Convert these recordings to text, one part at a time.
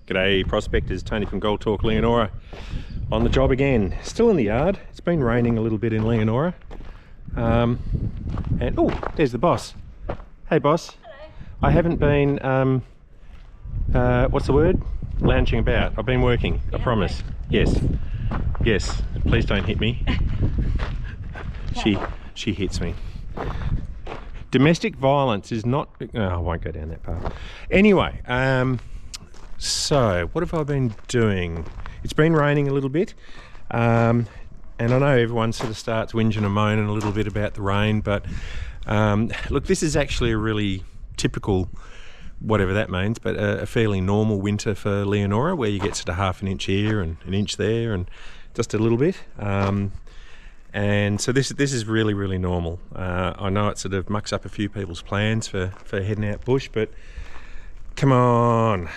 G'day prospectors, Tony from Gold Talk Leonora. On the job again, still in the yard. It's been raining a little bit in Leonora. And oh, there's the boss. Hey boss. Hello. I haven't been, what's the word? Lounging about. I've been working, I promise. Yes. Yes, please don't hit me. She hits me. Domestic violence is not, oh, I won't go down that path. Anyway, so what have I been doing? It's been raining a little bit, and I know everyone sort of starts whinging and moaning a little bit about the rain, but look, this is actually a really typical, whatever that means, but a fairly normal winter for Leonora, where you get sort of half an inch here and an inch there and just a little bit. And so this is really, really normal. I know it sort of mucks up a few people's plans for heading out bush, but come on.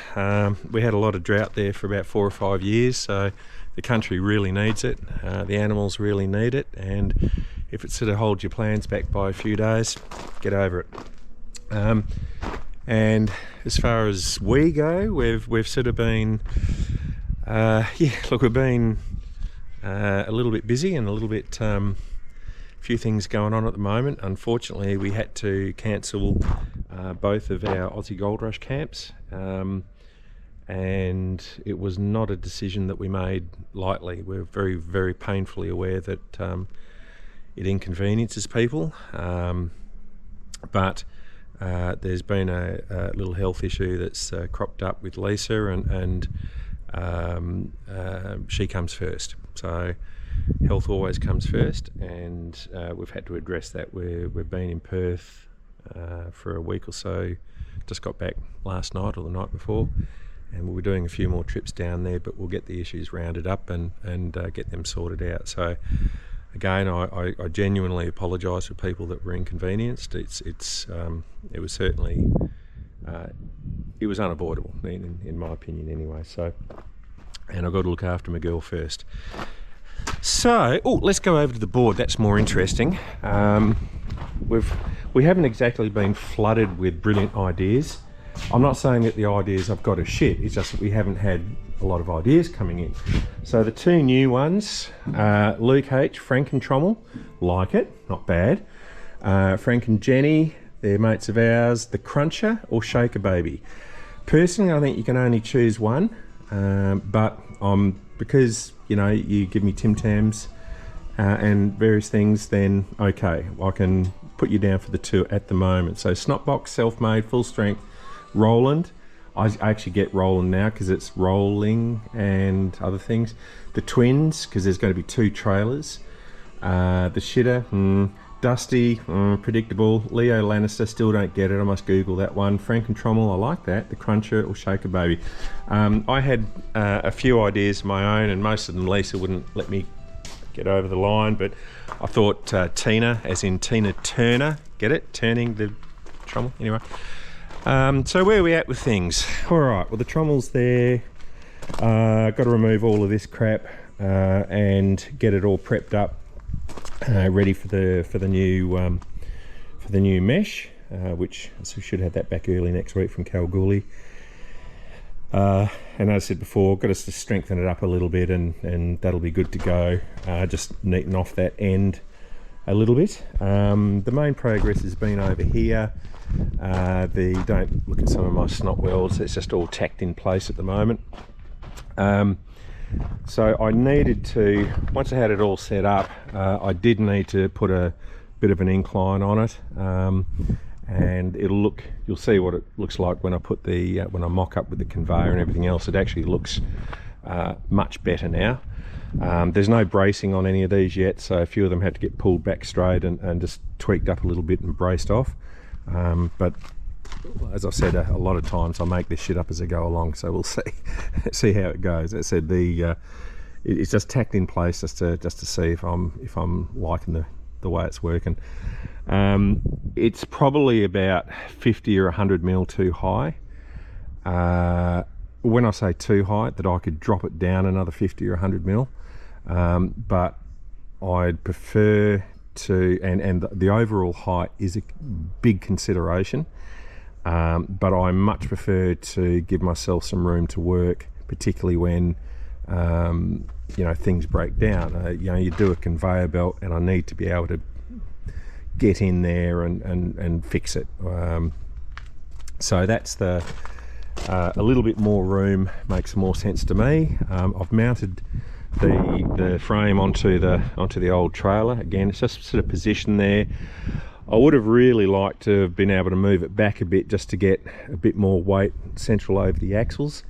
We had a lot of drought there for about 4 or 5 years, so the country really needs it. The animals really need it, and if it sort of holds your plans back by a few days, get over it. And as far as we go, we've sort of been, we've been a little bit busy and a little bit, few things going on at the moment. Unfortunately, we had to cancel both of our Aussie Gold Rush camps, and it was not a decision that we made lightly. We're very, very painfully aware that it inconveniences people, but there's been a little health issue that's cropped up with Lisa, and she comes first. So health always comes first, and we've had to address that. We've been in Perth for a week or so, just got back last night or the night before, and we'll be doing a few more trips down there, but we'll get the issues rounded up and get them sorted out. So again, I genuinely apologise for people that were inconvenienced. It was certainly it was unavoidable in my opinion anyway. So, and I've got to look after my girl first. So, let's go over to the board. That's more interesting. We haven't exactly been flooded with brilliant ideas. I'm not saying that the ideas I've got are shit. It's just that we haven't had a lot of ideas coming in. So the two new ones, Luke H, Frank and Trommel, like it, not bad. Frank and Jenny, they're mates of ours, the Cruncher or Shaker Baby. Personally, I think you can only choose one, but because you give me Tim Tams and various things, then okay, I can put you down for the two at the moment. So Snotbox, self-made, full strength, Roland. I actually get Roland now because it's rolling and other things. The Twins, because there's going to be 2 trailers. The Shitter, Dusty, predictable. Leo Lannister, still don't get it. I must Google that one. Frank and Trommel, I like that. The Cruncher or Shaker Baby. I had a few ideas of my own, and most of them Lisa wouldn't let me get over the line, but I thought Tina, as in Tina Turner, get it? Turning the Trommel, anyway. So where are we at with things? All right, well the Trommel's there. Got to remove all of this crap and get it all prepped up, ready for the new mesh, which we should have that back early next week from Kalgoorlie. And as I said before, got us to strengthen it up a little bit, and that'll be good to go. Just neaten off that end a little bit. The main progress has been over here. Don't look at some of my snot welds, it's just all tacked in place at the moment. So I needed to, once I had it all set up, I did need to put a bit of an incline on it, and you'll see what it looks like when I put when I mock up with the conveyor and everything else. It actually looks much better now. There's no bracing on any of these yet, so a few of them had to get pulled back straight and just tweaked up a little bit and braced off. But as I've said a lot of times, I make this shit up as I go along, so we'll see how it goes. As I said, it's just tacked in place just to see if I'm liking the way it's working. It's probably about 50 or 100 mil too high. When I say too high, that I could drop it down another 50 or 100 mil, but I'd prefer to, and the overall height is a big consideration. but I much prefer to give myself some room to work, particularly when you know, things break down. You know, you do a conveyor belt and I need to be able to get in there and fix it. So that's a little bit more room makes more sense to me. I've mounted the frame onto the old trailer. Again, it's just sort of positioned there. I would have really liked to have been able to move it back a bit just to get a bit more weight central over the axles,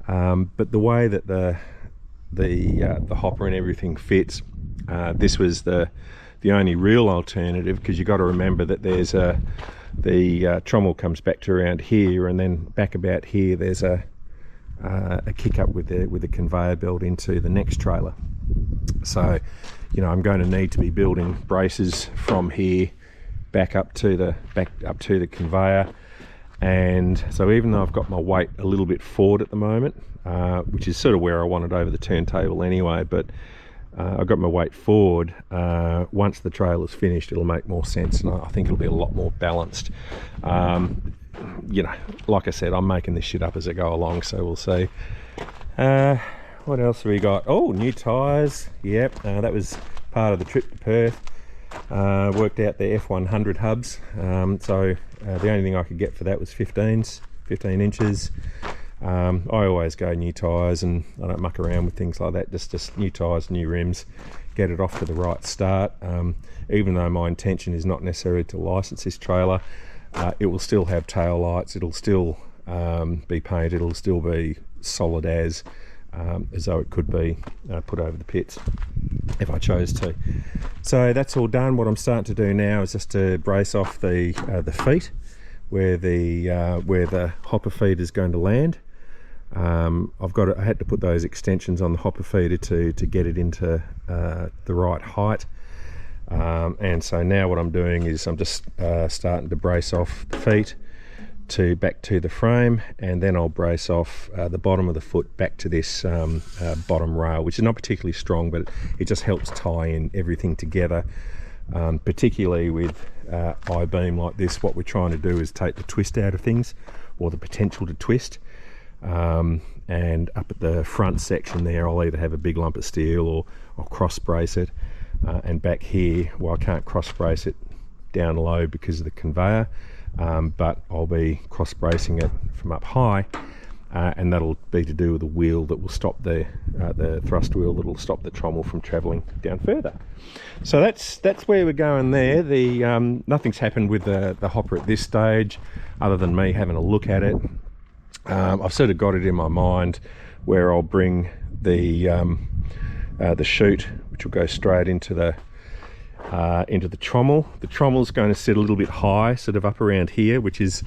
but the way that the hopper and everything fits, this was the only real alternative, because you've got to remember that there's the trommel comes back to around here, and then back about here there's a kick up with the conveyor belt into the next trailer. So, you know, I'm going to need to be building braces from here back up to the conveyor. And so even though I've got my weight a little bit forward at the moment, which is sort of where I want it over the turntable anyway, but I've got my weight forward, once the trailer's finished it'll make more sense, and I think it'll be a lot more balanced. You know, like I said, I'm making this shit up as I go along, so we'll see. What else have we got? Oh, new tyres. Yep, that was part of the trip to Perth. Worked out the F100 hubs, so the only thing I could get for that was 15 inches. I always go new tyres, and I don't muck around with things like that. Just new tyres, new rims, get it off to the right start. Even though my intention is not necessarily to license this trailer, it will still have tail lights, it'll still be painted, it'll still be solid as though it could be put over the pits if I chose to. So that's all done. What I'm starting to do now is just to brace off the feet where the hopper feed is going to land. I had to put those extensions on the hopper feeder to get it into the right height. And so now what I'm doing is I'm just starting to brace off the feet back to the frame, and then I'll brace off the bottom of the foot back to this bottom rail, which is not particularly strong, but it just helps tie in everything together. Particularly with I-beam like this, what we're trying to do is take the twist out of things, or the potential to twist. And up at the front section there, I'll either have a big lump of steel or I'll cross brace it. And back here, well, I can't cross brace it down low because of the conveyor, but I'll be cross bracing it from up high, and that'll be to do with the wheel that will stop the thrust wheel that will stop the trommel from travelling down further. So that's where we're going there. Nothing's happened with the hopper at this stage, other than me having a look at it. I've sort of got it in my mind where I'll bring the chute, which will go straight into the trommel. The trommel's going to sit a little bit high, sort of up around here, which is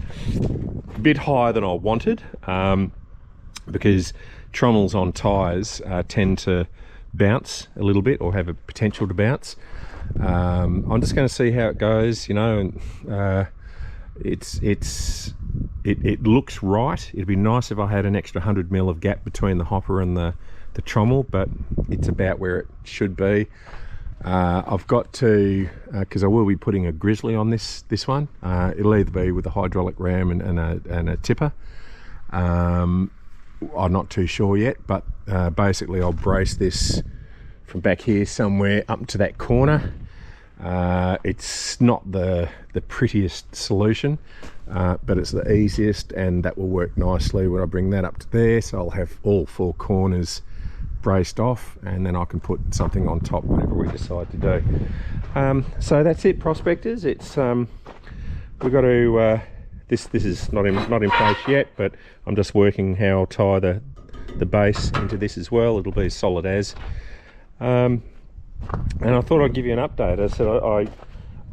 a bit higher than I wanted, because trommels on tyres tend to bounce a little bit, or have a potential to bounce. I'm just going to see how it goes, you know. And it looks right. It'd be nice if I had an extra 100 mil of gap between the hopper and the trommel, but it's about where it should be. I've got to, because I will be putting a grizzly on this one. It'll either be with a hydraulic ram and a tipper. I'm not too sure yet, but basically I'll brace this from back here somewhere up to that corner. It's not the prettiest solution, but it's the easiest, and that will work nicely when I bring that up to there. So I'll have all four corners braced off, and then I can put something on top whenever we decide to do. So that's it, prospectors. It's we've got to this is not in place yet, but I'm just working how I'll tie the base into this as well. It'll be solid as. And I thought I'd give you an update. I said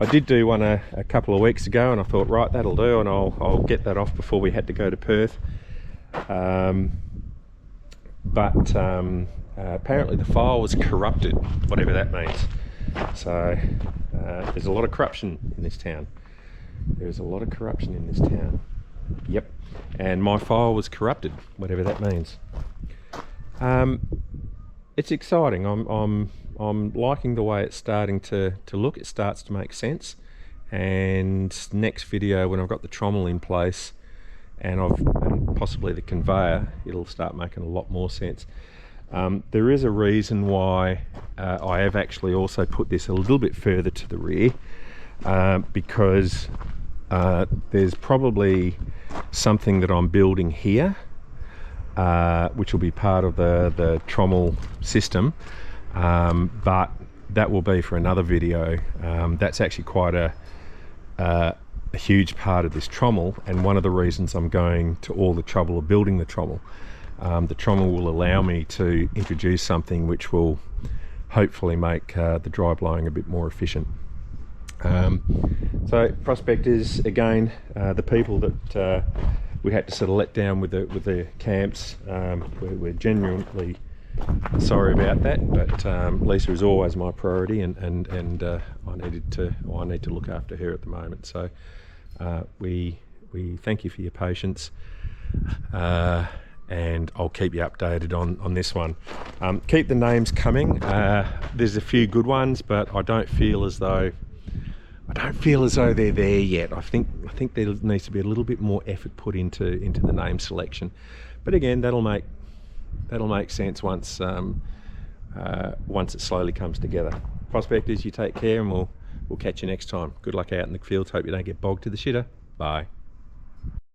I did do one a couple of weeks ago, and I thought, right, that'll do, and I'll get that off before we had to go to Perth. But apparently the file was corrupted, whatever that means. So there's a lot of corruption in this town. There's a lot of corruption in this town. Yep. And my file was corrupted, whatever that means. It's exciting. I'm liking the way it's starting to look. It starts to make sense, and next video, when I've got the trommel in place and possibly the conveyor, it'll start making a lot more sense. There is a reason why I have actually also put this a little bit further to the rear, because there's probably something that I'm building here, which will be part of the trommel system, but that will be for another video. That's actually quite a huge part of this trommel, and one of the reasons I'm going to all the trouble of building the trommel. The trommel will allow me to introduce something which will hopefully make the dry blowing a bit more efficient. So prospectors, again, the people that we had to sort of let down with the camps, we're genuinely sorry about that, but Lisa is always my priority, and I need to look after her at the moment. So we thank you for your patience, and I'll keep you updated on this one. Keep the names coming. There's a few good ones, but I don't feel as though they're there yet. I think there needs to be a little bit more effort put into the name selection. But again, that'll make sense once it slowly comes together. Prospectors, you take care, and we'll catch you next time. Good luck out in the fields. Hope you don't get bogged to the shitter. Bye.